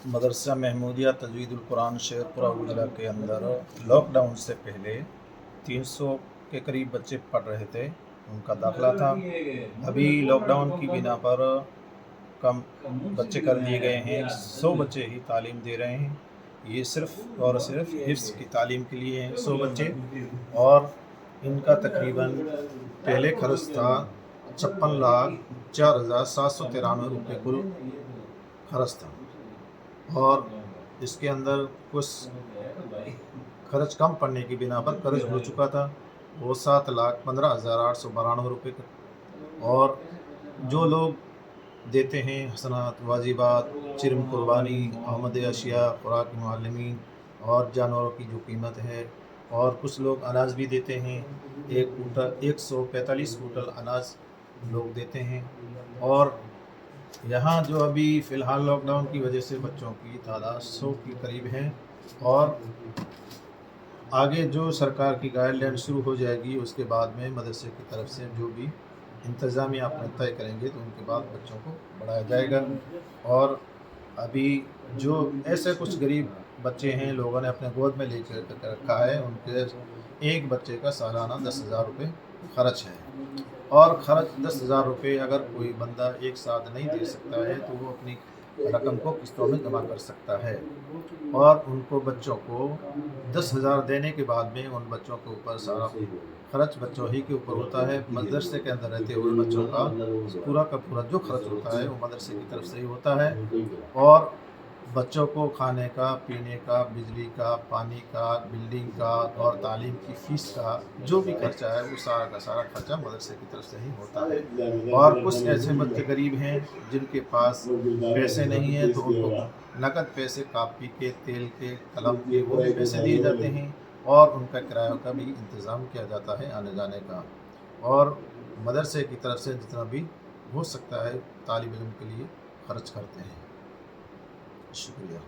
मदरसा महमूदिया तजवीदुल कुरान शेखपुरा उजला के अंदर लॉकडाउन से पहले 300 के करीब बच्चे पढ़ रहे थे, उनका दाखिला था। अभी लॉकडाउन की बिना पर कम बच्चे कर दिए गए हैं, 100 बच्चे ही तालीम दे रहे हैं। ये सिर्फ़ और सिर्फ हिफ्ज़ की तालीम के लिए हैं 100 बच्चे, और इनका तकरीबन पहले खर्च था 56,04,793 रुपये कुल खर्च था, और इसके अंदर कुछ खर्च कम पड़ने की बिना पर कर्ज हो चुका था, वो 7,15,892 रुपये का। और जो लोग देते हैं हसनात, वाजिबात, चिरम कुर्बानी, आमद अशिया, खुराक मुअल्लिमीन और जानवरों की जो कीमत है, और कुछ लोग अनाज भी देते हैं। 145 कुंटल अनाज लोग देते हैं। और यहाँ जो अभी फ़िलहाल लॉकडाउन की वजह से बच्चों की तादाद 100 के करीब है, और आगे जो सरकार की गाइडलाइन शुरू हो जाएगी उसके बाद में मदरसे की तरफ से जो भी इंतज़ामिया अपने तय करेंगे तो उनके बाद बच्चों को बढ़ाया जाएगा। और अभी जो ऐसे कुछ गरीब बच्चे हैं, लोगों ने अपने गोद में लेकर रखा है, उनके एक बच्चे का सालाना 10,000 रुपये खर्च है। और खर्च 10,000 रुपये अगर कोई बंदा एक साथ नहीं दे सकता है तो वो अपनी रकम को किस्तों में जमा कर सकता है। और उनको बच्चों को 10,000 देने के बाद में उन बच्चों के ऊपर सारा खर्च बच्चों ही के ऊपर होता है। मदरसे के अंदर रहते हुए बच्चों का पूरा का पूरा जो खर्च होता है वो मदरसे की तरफ से ही होता है। और बच्चों को खाने का, पीने का, बिजली का, पानी का, बिल्डिंग का और तालीम की फ़ीस का जो भी खर्चा है वो सारा का सारा खर्चा मदरसे की तरफ से ही होता है। और कुछ ऐसे बच्चे गरीब हैं जिनके पास पैसे नहीं हैं तो उनको नकद पैसे, कापी के, तेल के, कलम के, वो भी पैसे दिए जाते हैं, और उनका किराया का भी इंतज़ाम किया जाता है आने जाने का। और मदरसे की तरफ से जितना भी हो सकता है तालिब इल्म के लिए खर्च करते हैं। शुक्रिया।